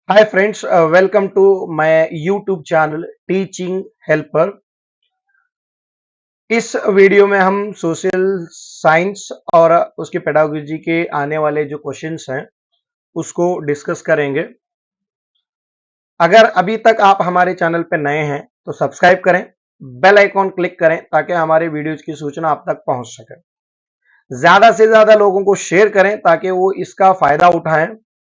Hi friends, welcome to my YouTube channel teaching helper. इस video में हम social science और उसके पेडागोजी के आने वाले जो क्वेश्चंस हैं उसको डिस्कस करेंगे। अगर अभी तक आप हमारे चैनल पर नए हैं तो सब्सक्राइब करें, बेल आइकॉन क्लिक करें ताकि हमारे वीडियोज की सूचना आप तक पहुंच सके। ज्यादा से ज्यादा लोगों को शेयर करें ताकि वो इसका फायदा उठाएं।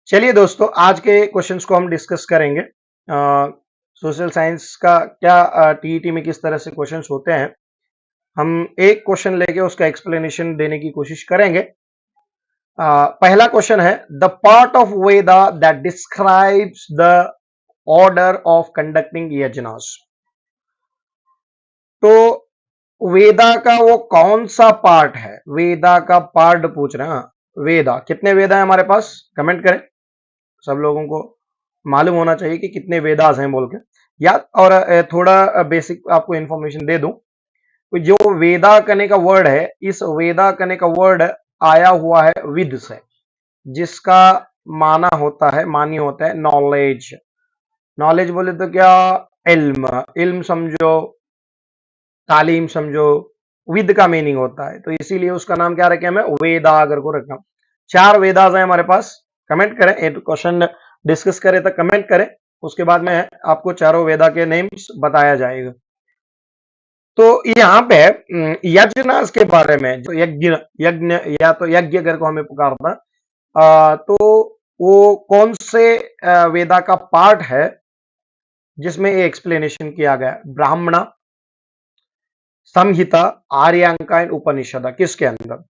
चलिए दोस्तों, आज के क्वेश्चंस को हम डिस्कस करेंगे। सोशल साइंस का क्या टीईटी में किस तरह से क्वेश्चंस होते हैं, हम एक क्वेश्चन लेके उसका एक्सप्लेनेशन देने की कोशिश करेंगे। पहला क्वेश्चन है, the part of Veda that describes the order of conducting yajnas. तो वेदा का वो कौन सा पार्ट है? वेदा का पार्ट पूछ रहे हैं। वेदा, कितने वेदा है हमारे पास? कमेंट करें, सब लोगों को मालूम होना चाहिए कि कितने वेदास हैं बोल के। या और थोड़ा बेसिक आपको इंफॉर्मेशन दे दूं, तो जो वेदा करने का वर्ड है, इस वेदा करने का वर्ड आया हुआ है विद से, जिसका मानी होता है नॉलेज। नॉलेज बोले तो क्या? इल्म। इल्म समझो, तालीम समझो, विद का मीनिंग होता है, तो इसीलिए उसका नाम क्या रखे हमें? वेदा अगर को रखा। 4 वेदास हैं हमारे पास। कमेंट करें, एक क्वेश्चन डिस्कस करें तो कमेंट करें, उसके बाद में आपको चारों वेदा के नेम्स बताया जाएगा। तो यहाँ पे यज्ञनास के बारे में, जो यज्ञ यज्ञ या तो यज्ञ अगर को हमें पुकारना, तो वो कौन से वेदा का पार्ट है जिसमें ये एक्सप्लेनेशन किया गया? ब्राह्मणा, संहिता, आर्यांका एंड उपनिषद, किसके अंदर?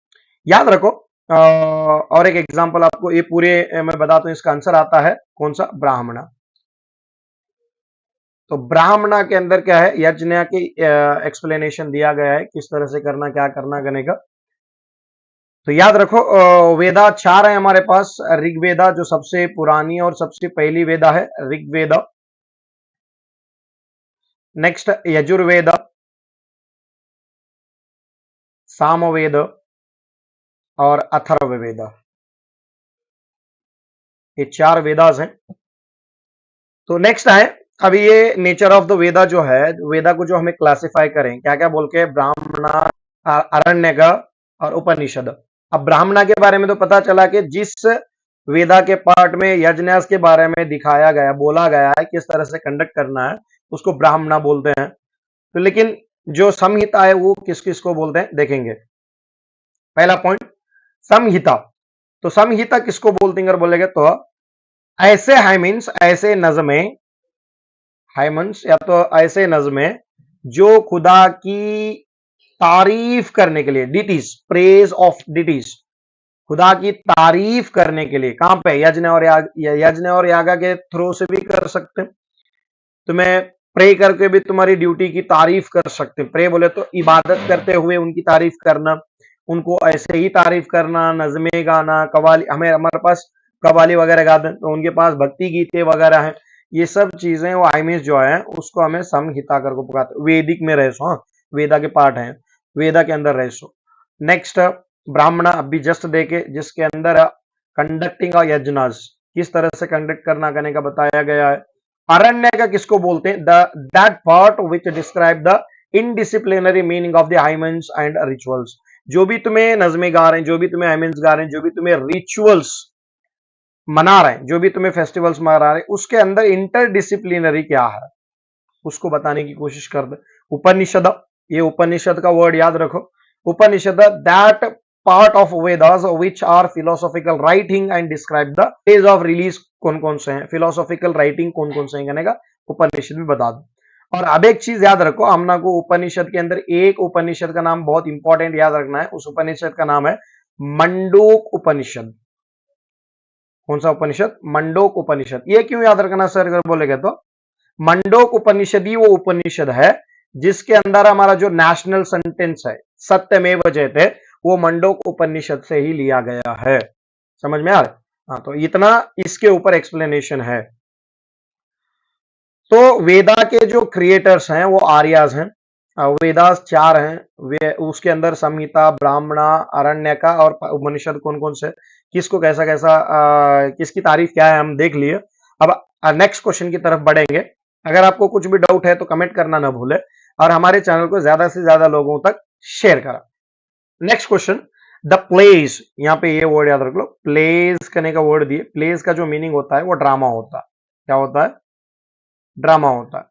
याद रखो। और एक एग्जांपल आपको ये पूरे मैं बताता हूं, इसका आंसर आता है कौन सा? ब्राह्मणा। तो ब्राह्मणा के अंदर क्या है? यज्ञ की एक्सप्लेनेशन दिया गया है, किस तरह से करना, क्या करना करने का। तो याद रखो, वेदा 4 है हमारे पास। ऋग्वेदा जो सबसे पुरानी और सबसे पहली वेदा है, ऋग्वेदा। नेक्स्ट यजुर्वेद, सामवेद और अथर्ववेद। ये 4 वेदास हैं। तो नेक्स्ट है, अभी ये नेचर ऑफ द वेदा जो है, वेदा को जो हमें क्लासिफाई करें क्या क्या बोल के? ब्राह्मणा, आरण्यक और उपनिषद। अब ब्राह्मणा के बारे में तो पता चला कि जिस वेदा के पार्ट में यज्ञास के बारे में दिखाया गया, बोला गया है किस तरह से कंडक्ट करना है, उसको ब्राह्मणा बोलते हैं। तो लेकिन जो संहिता है वो किस किस को बोलते हैं देखेंगे। पहला पॉइंट, संहिता। तो संहिता किसको बोलते हैं अगर बोलेंगे तो ऐसे हाइमीन्स, ऐसे नज़में, हाइमन्स या तो ऐसे नज़में जो खुदा की तारीफ करने के लिए, डिटीज, प्रेज ऑफ डिटीज, खुदा की तारीफ करने के लिए। कहां पे? यज्ञ और याग, यज्ञ और यागा के थ्रू से भी कर सकते हैं। तुम्हें प्रे करके भी तुम्हारी ड्यूटी की तारीफ कर सकते हैं। प्रे बोले तो इबादत करते हुए उनकी तारीफ करना, उनको ऐसे ही तारीफ करना, नज़में गाना, कवाली, हमारे पास कवाली वगैरह गाते हैं, तो उनके पास भक्ति गीते वगैरह हैं। ये सब चीजें वो आइमिस जो है उसको हमें संहिता कर को पुकारते। वैदिक में रह सो, हाँ, वेदा के पार्ट हैं, वेदा के अंदर रह सो। नेक्स्ट ब्राह्मणा, अभी जस्ट देखे, जिसके अंदर कंडक्टिंग ऑफ यज्ञास, किस तरह से कंडक्ट करना करने का बताया गया है। अरण्य का किसको बोलते हैं? That part which describe the interdisciplinary meaning of the hymns and rituals. जो भी तुम्हें नज़में गा रहे हैं, जो भी तुम्हें हाइमेंस गा रहे हैं, जो भी तुम्हें रिचुअल्स मना रहे हैं, जो भी तुम्हें फेस्टिवल्स मना रहे हैं, उसके अंदर इंटरडिसिप्लिनरी क्या है उसको बताने की कोशिश कर दे। उपनिषद, ये उपनिषद का वर्ड याद रखो। Upanishad, that part of Vedas which are philosophical writing and describe the phase of release. कौन कौन से हैं फिलोसॉफिकल राइटिंग, कौन कौन से हैं कहने का उपनिषद में बता दो। और अब एक चीज याद रखो, हमना को उपनिषद के अंदर एक उपनिषद का नाम बहुत इंपॉर्टेंट याद रखना है। उस उपनिषद का नाम है मंडूक उपनिषद। कौन सा उपनिषद? मंडोक उपनिषद। ये क्यों याद रखना सर अगर बोलेगे तो? मंडोक उपनिषद ही वो उपनिषद है जिसके अंदर हमारा जो नेशनल सेंटेंस है, सत्यमेव जयते, वो मंडोक उपनिषद से ही लिया गया है। समझ में आ रहा? हाँ, तो इतना इसके ऊपर एक्सप्लेनेशन है। तो वेदा के जो क्रिएटर्स हैं वो आर्याज हैं। वेदास 4 हैं, वे उसके अंदर संहिता, ब्राह्मणा, आरण्यका और उपनिषद कौन कौन से, किसको कैसा कैसा किसकी तारीफ क्या है हम देख लिए। अब नेक्स्ट क्वेश्चन की तरफ बढ़ेंगे। अगर आपको कुछ भी डाउट है तो कमेंट करना ना भूले और हमारे चैनल को ज्यादा से ज्यादा लोगों तक शेयर करा। नेक्स्ट क्वेश्चन, द प्लेस, यहां पे ये वर्ड याद रख लो, प्लेस करने का वर्ड दिए। प्लेस का जो मीनिंग होता है वो ड्रामा होता है। क्या होता है? ड्रामा होता है।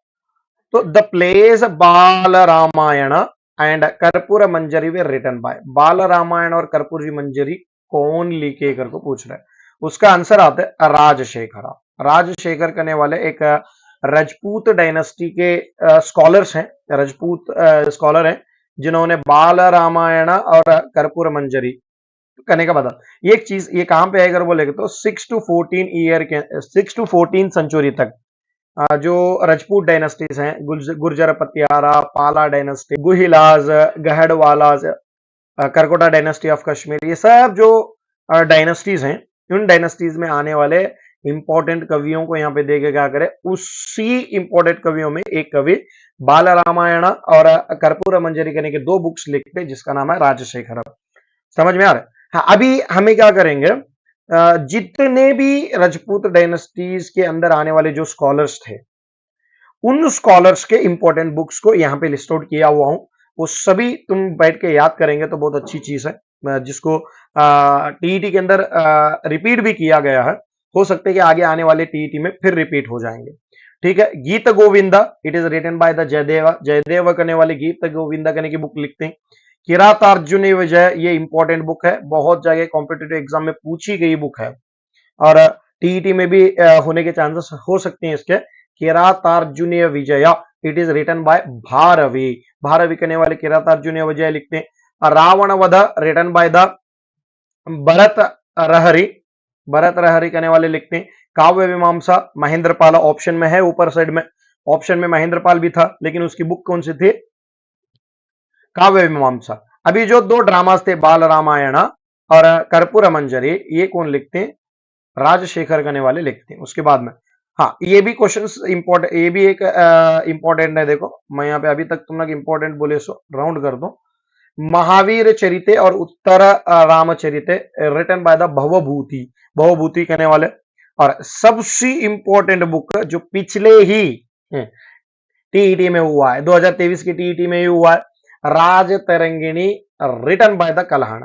तो द प्लेस बाल रामायण एंड कर्पूर मंजरी वे रिटन बाय, बाल रामायण और कर्पूरी मंजरी कौन लिखे करके पूछ रहे हैं। उसका आंसर आता है राजशेखर। राजशेखर करने वाले एक राजपूत डायनेस्टी के स्कॉलर्स हैं, राजपूत स्कॉलर हैं, जिन्होंने बाल रामायण और कर्पूर मंजरी करने का बदल। ये एक चीज ये कहां पे आएगा बोलेगा तो 6 to 14 सेंचुरी तक जो राजपूत डायनेस्टीज हैं, Gurjara Pratihara, Pala dynasty, Guhilas, Gahadavalas, Karkota dynasty of Kashmir, ये सब जो डायनेस्टीज हैं, उन डायनेस्टीज में आने वाले इंपॉर्टेंट कवियों को यहाँ पे देखे क्या करे, उसी इंपॉर्टेंट कवियों में एक कवि बाल रामायण और कर्पूर मंजरी करने के 2 बुक्स लिखते जिसका नाम है राजशेखर। समझ में आ रहा है? हाँ, अभी हमें क्या करेंगे, जितने भी राजपूत डायनेस्टीज के अंदर आने वाले जो स्कॉलर्स थे, उन स्कॉलर्स के इंपॉर्टेंट बुक्स को यहां पे लिस्ट आउट किया हुआ हूं। वो सभी तुम बैठ के याद करेंगे तो बहुत अच्छी चीज है, जिसको टीईटी के अंदर रिपीट भी किया गया है। हो सकता है कि आगे आने वाले टीईटी में फिर रिपीट हो जाएंगे। ठीक है, Gita Govinda, it is written by the Jayadeva. Jayadev करने वाले गीत गोविंदा करने की बुक लिखते हैं। किरातार्जुन विजय, ये इंपॉर्टेंट बुक है, बहुत जगह कॉम्पिटेटिव एग्जाम में पूछी गई बुक है और टीईटी में भी होने के चांसेस हो सकते हैं इसके। Kiratarjuniya Vijay, it is written by Bharavi. Bharavi करने वाले किरातार्जुनीय विजय लिखते हैं। रावण वध, रिटन बाय द भरत रहरी। भरत रहरी करने वाले लिखते हैं। काव्य मीमांसा, महेंद्रपाल ऑप्शन में है, ऊपर साइड में ऑप्शन में महेंद्रपाल भी था, लेकिन उसकी बुक कौन सी थी? काव्य मीमांसा। अभी जो 2 ड्रामास थे, बाल रामायण और कर्पूर मंजरी, ये कौन लिखते हैं? राजशेखर करने वाले लिखते हैं। उसके बाद में हाँ, ये भी क्वेश्चन इंपॉर्टेंट, ये भी एक इंपॉर्टेंट है। देखो मैं यहाँ पे अभी तक तुम लोग इंपॉर्टेंट बोले सो राउंड कर दो। महावीर चरिते और Uttara Ramacharita, written by the Bhavabhuti. Bhavabhuti कहने वाले। और सबसे इंपॉर्टेंट बुक जो पिछले ही टीईटी में हुआ है, 2023 की टीईटी में ही हुआ है, Rajatarangini, written by the Kalhana.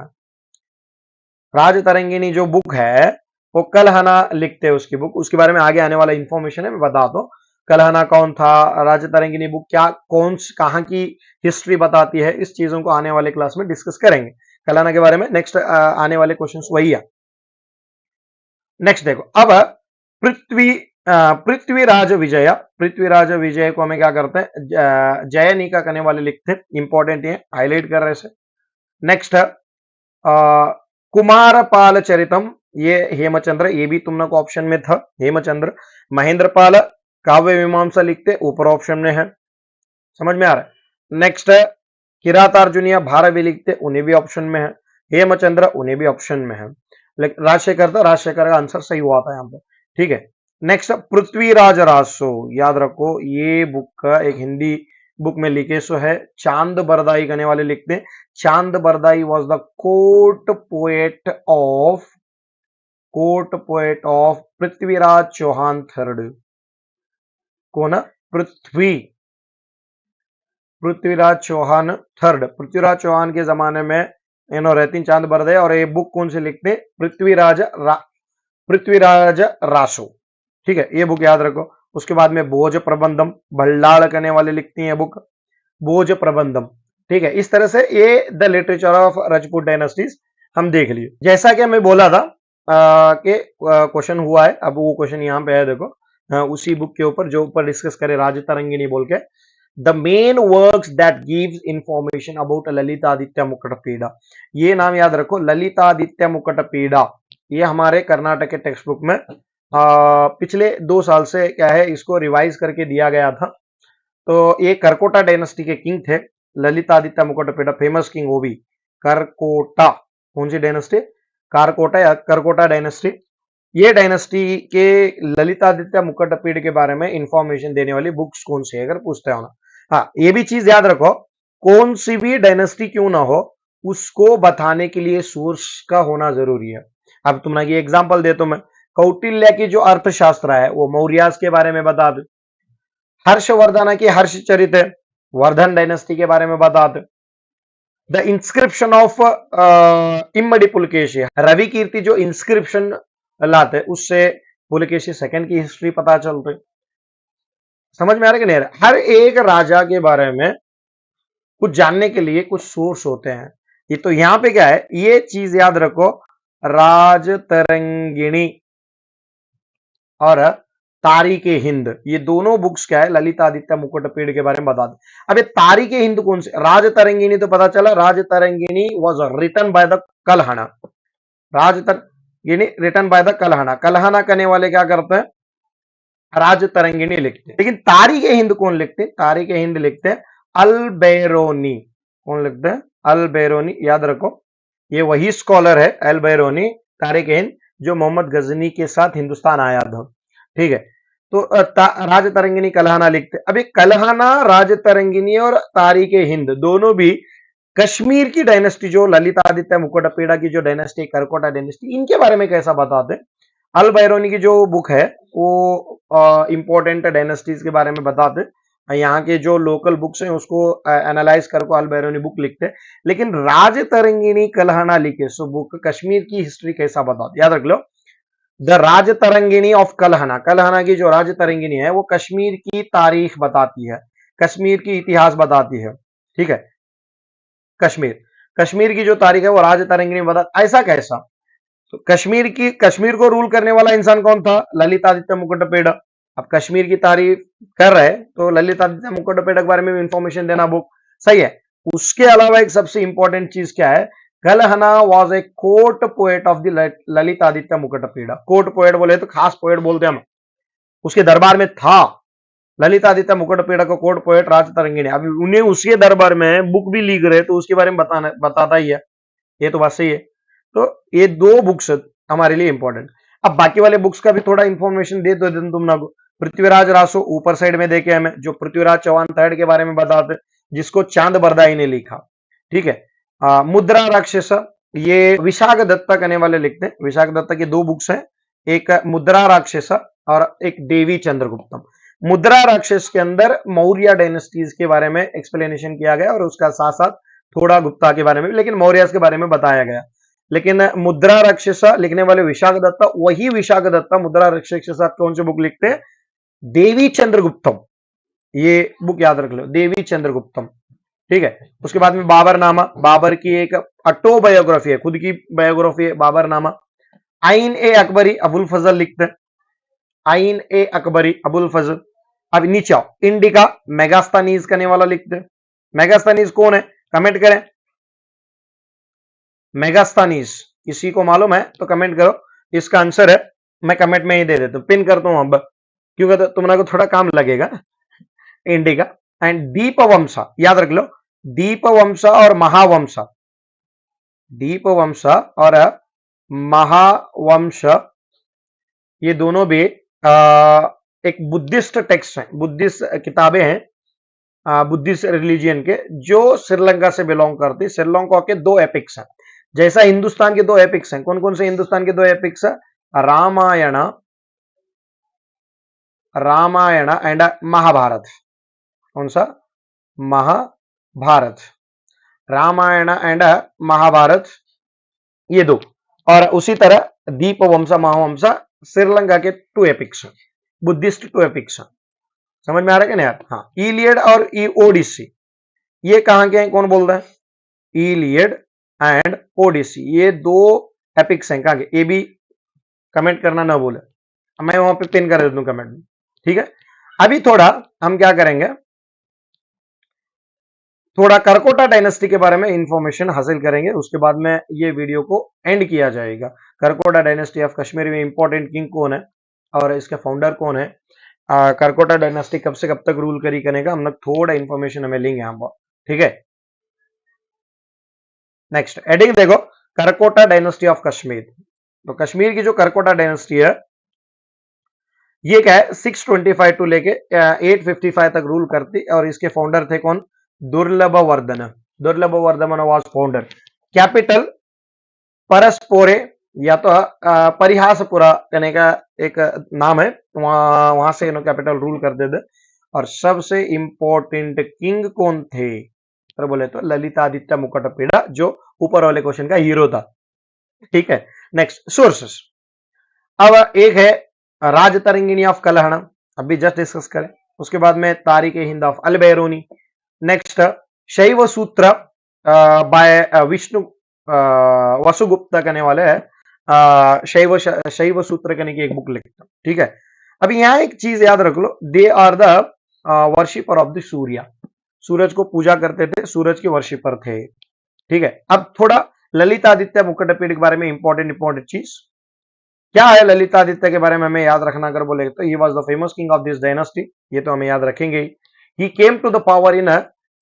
Rajatarangini जो बुक है वो कल्हना लिखते हैं उसकी बुक। उसके बारे में आगे आने वाला इंफॉर्मेशन है, मैं बता दो कल्हना कौन था, राज तरंगिणी बुक क्या कौन कहां की हिस्ट्री बताती है, इस चीजों को आने वाले क्लास में डिस्कस करेंगे कल्हना के बारे में। नेक्स्ट आने वाले क्वेश्चंस वही है। नेक्स्ट देखो, अब पृथ्वीराज विजय, पृथ्वीराज विजय को हमें क्या करते हैं, जयनिका करने वाले लिखते हैं। इंपॉर्टेंट है, हाईलाइट कर रहे हैं। नेक्स्ट कुमारपाल चरितम, ये हेमचंद्र, ये भी तुम लोग को ऑप्शन में था, हेमचंद्र। महेंद्रपाल काव्य मीमांसा लिखते, ऊपर ऑप्शन में है। समझ में आ रहा है? नेक्स्ट है किरातार्जुनिया भारवी लिखते, उन्हें भी ऑप्शन में है। हेमचंद्र, उन्हें भी ऑप्शन में है। लेकिन राजशेखर था, राजशेखर का आंसर सही हुआ था यहाँ पे। ठीक है, नेक्स्ट पृथ्वीराज रासो, याद रखो ये बुक एक हिंदी बुक में लिखे सो है। चांद बरदाई करने वाले लिखते हैं। Chand Bardai was the court poet of Prithviraj Chauhan third. कौन? पृथ्वीराज चौहान थर्ड। पृथ्वीराज चौहान के जमाने में रहती चांद बरदाई, और ये बुक कौन से लिखते हैं? पृथ्वीराज रासो। ठीक है, ये बुक याद रखो। उसके बाद में भोज प्रबंधम, भल्लाड़ करने वाले लिखती हैं बुक, भोज प्रबंधम। ठीक है, इस तरह से ये the literature of Rajput dynasties हम देख लिए। जैसा कि मैं बोला था कि क्वेश्चन हुआ है, अब वो क्वेश्चन यहाँ पे है, देखो उसी बुक के ऊपर जो ऊपर डिस्कस करे राज तरंगिणी बोल के। The main works that gives information about Lalitaditya Muktapida, ये नाम याद रखो, ललितादित्य मुकुटपीड़ा। ये हमारे कर्नाटक के टेक्स्ट बुक में पिछले 2 साल से क्या है, इसको रिवाइज करके दिया गया था। तो ये करकोटा डायनेस्टी के किंग थे, ललितादित्य मुकुटपीड़ा, फेमस किंग वो भी। करकोटा, कौन सी डायनेस्टी? कारकोटा या करकोटा डायनेस्टी। ये डायनेस्टी के ललितादित्य मुकुटपीड़ के बारे में इंफॉर्मेशन देने वाली बुक्स कौन सी है, अगर पूछते हो ना। हाँ, ये भी चीज याद रखो, कौन सी भी डायनेस्टी क्यों ना हो, उसको बताने के लिए सोर्स का होना जरूरी है। अब तुम ना ये एग्जांपल दे तो मैं कौटिल्य की जो अर्थशास्त्र है वो मौर्यास के बारे में बता दे। हर्षवर्धन की हर्षचरित वर्धन डायनेस्टी के बारे में बता दे। The inscription of Immadi Pulakeshi, Ravikirti जो इंस्क्रिप्शन लाते उससे पुलकेशी सेकंड की हिस्ट्री पता चलते। समझ में आ रहा है कि नहीं आ रहा? हर एक राजा के बारे में कुछ जानने के लिए कुछ सोर्स होते हैं। ये तो यहां पे क्या है, ये चीज याद रखो, राजतरंगिणी और तारीख हिंद, ये दोनों बुक्स क्या है, ललितादित्य मुकुटपेड़ के बारे में बता दे। अब ये तारीख हिंद कौन से, राजतरंगिणी तो पता चला, Rajatarangini was written by the Kalhana, Rajatarangini written by the Kalhana, Kalhana करने वाले क्या करते हैं, राजतरंगिणी लिखते हैं। लेकिन तारीख हिंद कौन लिखते हैं, तारीख हिंद लिखते हैं अल-बेरोनी। कौन लिखते हैं, अल-बेरोनी, याद रखो ये वही स्कॉलर है अल-बेरोनी, तारीख हिंद, जो मोहम्मद गजनी के साथ हिंदुस्तान आया था। ठीक है, तो राजतरंगिणी कलहाना लिखते। अभी कलहाना, राजतरंगिणी और तारीख हिंद दोनों भी कश्मीर की डायनेस्टी, जो ललितादित्य मुकुटपेड़ा की जो डायनेस्टी, करकोटा डायनेस्टी, इनके बारे में कैसा बताते हैं। अल बैरोनी की जो बुक है वो इंपॉर्टेंट डायनेस्टीज के बारे में बताते हैं। यहाँ के जो लोकल बुक्स हैं उसको एनालाइज करके अल बैरोनी बुक लिखते हैं। लेकिन राजतरंगिणी कलहाना लिखे सो बुक कश्मीर की हिस्ट्री कैसा बताते, याद रख लो। द राजतरंगिणी ऑफ कलहाना, कलहाना की जो राजतरंगिणी है वो कश्मीर की तारीख बताती है, कश्मीर की इतिहास बताती है। ठीक है, कश्मीर की जो तारीख है वो राजतरंगिणी बता। ऐसा कैसा, तो कश्मीर को रूल करने वाला इंसान कौन था, ललितादित्य मुकुटपेड़ा। अब कश्मीर की तारीफ कर रहे तो ललितादित्य मुकुटपेड़ा के बारे में इंफॉर्मेशन देना बुक सही है। उसके अलावा एक सबसे इंपॉर्टेंट चीज क्या है, Kalhana was a court poet of the Lalitaditya Muktapida. Court poet बोले तो खास पोएट बोलते हैं हम, उसके दरबार में था ललितादित्य मुकुटपेड़ा को कोर्ट पोएट राजतरंगिणी। अभी उन्हें उसके दरबार में बुक भी लिख रहे तो उसके बारे में बताता ही है, ये तो बात सही है। तो ये दो बुक्स हमारे लिए इंपॉर्टेंट। अब बाकी वाले बुक्स का भी थोड़ा इंफॉर्मेशन दे दो तुम ना को। पृथ्वीराज रासो ऊपर साइड में देखे हमें, जो पृथ्वीराज चौहान थर्ड के बारे में बताते, जिसको चांद बरदाई ने लिखा। ठीक है, मुद्रा राक्षस, ये विशाख दत्ता करने वाले लिखते हैं। विशाख दत्ता की दो बुक्स हैं, एक मुद्रा राक्षस और एक देवी चंद्रगुप्तम। मुद्रा राक्षस के अंदर मौर्य डायनेस्टीज के बारे में एक्सप्लेनेशन किया गया और उसका साथ साथ थोड़ा गुप्ता के बारे में, लेकिन मौर्य के बारे में बताया गया। लेकिन मुद्रा राक्षस लिखने वाले विशाख दत्ता, वही विशाख दत्ता मुद्रा राक्षस के साथ कौन से बुक लिखते हैं, देवी चंद्रगुप्तम। ये बुक याद रख लो, देवी चंद्रगुप्तम। ठीक है, उसके बाद में बाबरनामा, बाबर की एक ऑटोबायोग्राफी है, खुद की बायोग्राफी है बाबरनामा। आइन ए अकबरी, अबुल फजल लिखते हैं, आइन ए अकबरी अबुल फजल। अब नीचे इंडिका, मेगास्तानीज करने वाला लिखते हैं। मेगास्तानीज कौन है, कमेंट करें। मेगास्तानीज किसी को मालूम है तो कमेंट करो। इसका आंसर है, मैं कमेंट में ही दे देता हूं, पिन करता हूं अब, क्योंकि तो तुम्हारा को थोड़ा काम लगेगा। इंडिका एंड दीपवंशा, याद रख लो, दीपवंशा और महावंशा, दीपवंशा और महावंश, ये दोनों भी एक बुद्धिस्ट टेक्स्ट है, बुद्धिस्ट किताबें हैं, बुद्धिस्ट रिलीजियन के, जो श्रीलंका से बिलोंग करती। श्रीलंका के दो एपिक्स हैं, जैसा हिंदुस्तान के दो एपिक्स हैं। कौन कौन से हिंदुस्तान के दो एपिक्स है, रामायण, रामायण एंड महाभारत। कौन सा, महाभारत, रामायण एंड महाभारत, ये दो। और उसी तरह दीपवंशा महावंशा श्रीलंका के two epics, Buddhist two epics. समझ में आ रहा है कि नहीं यार। हाँ, इलियड और ओडिसी, ये कहां के हैं, कौन बोल रहा है, इलियड एंड ओडिसी, ये दो एपिक्स हैं कहां के, ये भी कमेंट करना ना भूले, मैं वहां पे पिन कर देता हूं कमेंट में। ठीक है, अभी थोड़ा हम क्या करेंगे, थोड़ा करकोटा डायनेस्टी के बारे में इंफॉर्मेशन हासिल करेंगे, उसके बाद में ये वीडियो को एंड किया जाएगा। करकोटा डायनेस्टी ऑफ कश्मीर में इंपॉर्टेंट किंग कौन है और इसके फाउंडर कौन है, करकोटा डायनेस्टी कब से कब तक रूल करेगा, हम लोग थोड़ा इंफॉर्मेशन हमें लेंगे यहाँ पर। ठीक है, नेक्स्ट हेडिंग देखो, करकोटा डायनेस्टी ऑफ कश्मीर। तो कश्मीर की जो करकोटा डायनेस्टी है ये क्या है, 625 टू लेके 855 तक रूल करती, और इसके फाउंडर थे कौन, दुर्लभ वर्धन। दुर्लभ वर्धन वाज फाउंडर। कैपिटल परस्पोरे, या तो परिहासपुरा कहने का एक नाम है, वहां से इन्होंने कैपिटल रूल कर देते। और सबसे इंपॉर्टेंट किंग कौन थे तो बोले तो ललितादित्य मुकुटपेड़ा, जो ऊपर वाले क्वेश्चन का हीरो था। ठीक है, नेक्स्ट सोर्सेस। अब एक है राजतरंगिणी ऑफ कलहण, अभी जस्ट डिस्कस करें। उसके बाद में तारिक हिंद ऑफ अल बैरूनी। नेक्स्ट शैव सूत्र बाय विष्णु वसुगुप्ता कहने वाले हैं, शैव सूत्र कहने की एक बुक लिखता। ठीक है, अभी यहां एक चीज याद रख लो, they are the worshipper of the Surya, सूरज को पूजा करते थे, सूरज के वर्शिपर थे। ठीक है, अब थोड़ा ललितादित्य मुकुटपेड़ के बारे में इंपॉर्टेंट चीज क्या है ललितादित्य के बारे में हमें याद रखना अगर बोले तो, he was the famous king of this dynasty, ये तो हमें याद रखेंगे he came to the power in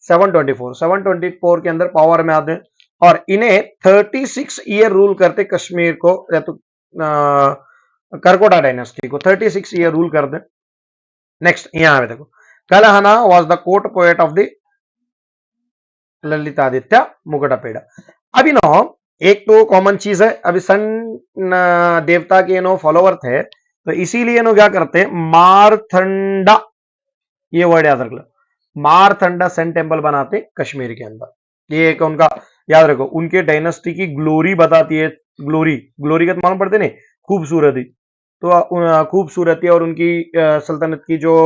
724 के अंदर पावर में आते, और इन्हें 36 ईयर रूल करते कश्मीर को, या तो करकोटा डायनेस्टी को 36 ईयर रूल करते। नेक्स्ट यहां पे देखो, Kalhana was the court poet of the Lalitaditya Muktapida. अभी नो एक तो कॉमन चीज है, अभी सन देवता के नो फॉलोवर थे, तो इसीलिए नो क्या करते, मारथंडा, ये वर्ड याद रख लो, मारथंडा सन टेम्पल बनाते कश्मीर के अंदर। ये एक उनका याद रखो, उनके डायनेस्टी की ग्लोरी बताती है। ग्लोरी, ग्लोरी का तो मालूम पड़ते नहीं, खूबसूरती, तो खूबसूरती और उनकी सल्तनत की जो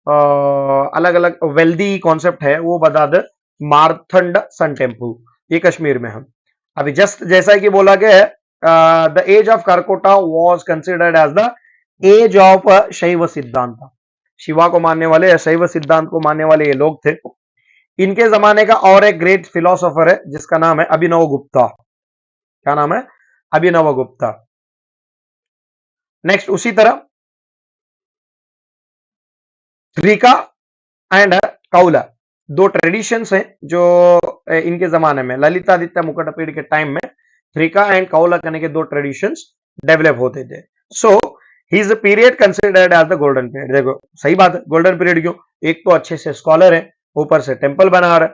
अलग अलग वेल्दी कॉन्सेप्ट है वो बता दे। मारथंड सन टेम्पल, ये कश्मीर में हम अभी जस्ट जैसा कि बोला गया है, the age of Karkota was considered as the age of Shaiva Siddhanta. Shiva को मानने वाले, शैव सिद्धांत को मानने वाले ये लोग थे। इनके जमाने का और एक ग्रेट फिलोसोफर है जिसका नाम है अभिनव गुप्ता। क्या नाम है? अभिनव गुप्ता। नेक्स्ट उसी तरह थ्रिका एंड कौला, दो ट्रेडिशंस हैं जो इनके जमाने में ललितादित्य मुकुटपेड़ के टाइम में थ्रिका एंड कौला कहने के दो ट्रेडिशंस डेवलप होते थे। So his period considered as the golden period. देखो सही बात है, गोल्डन पीरियड क्यों? एक तो अच्छे से स्कॉलर है, ऊपर से टेंपल बना रहा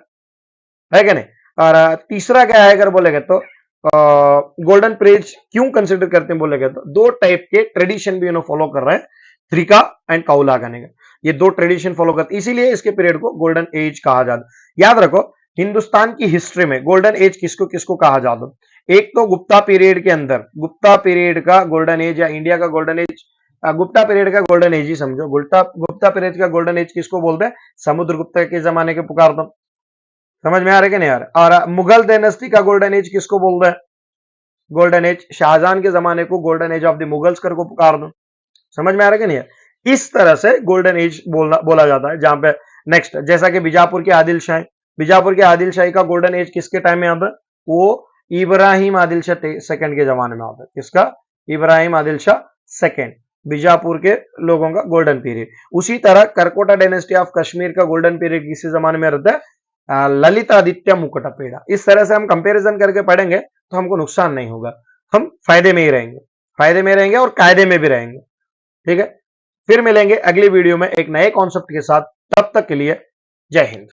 है क्या नहीं? और तीसरा क्या है अगर बोलेगा तो गोल्डन पीरियड क्यों कंसिडर करते हैं बोलेगा तो, दो टाइप के ट्रेडिशन भी फॉलो कर रहे हैं, थ्रिका एंड कौला कहने का, ये दो ट्रेडिशन फॉलो करते, इसीलिए इसके पीरियड को गोल्डन एज कहा जाता। याद रखो हिंदुस्तान की हिस्ट्री में गोल्डन एज किसको किसको कहा जाता, एक तो गुप्ता पीरियड के अंदर, गुप्ता पीरियड का गोल्डन एज या इंडिया का गोल्डन एज, गुप्ता पीरियड का गोल्डन एज ही समझो। गुप्ता पीरियड का गोल्डन एज किसको बोलते हैं? समुद्रगुप्त के जमाने के पुकार दो, समझ में आ रहा है कि नहीं आ रहा? और मुगल डायनेस्टी का गोल्डन एज किसको बोलते हैं? गोल्डन एज शाहजहां के जमाने को golden age of the Mughals कर को पुकार दो, समझ में आ रहा है कि नहीं? इस तरह से गोल्डन एज बोला जाता है। जहां पे नेक्स्ट जैसा कि बीजापुर के आदिल शाही, बीजापुर के आदिल शाही का गोल्डन एज किसके टाइम में आता है? वो इब्राहिम आदिल शाह सेकंड के जमाने में आता है। किसका? इब्राहिम आदिल शाह सेकंड, बीजापुर के लोगों का गोल्डन पीरियड। उसी तरह करकोटा डायनेस्टी ऑफ कश्मीर का गोल्डन पीरियड किसी जमाने में रहता है? ललितादित्य मुकुटपेड़। इस तरह से हम कंपैरिजन करके पढ़ेंगे तो हमको नुकसान नहीं होगा, हम फायदे में ही रहेंगे, फायदे में रहेंगे और कायदे में भी रहेंगे। ठीक है, फिर मिलेंगे अगली वीडियो में एक नए कॉन्सेप्ट के साथ, तब तक के लिए जय हिंद।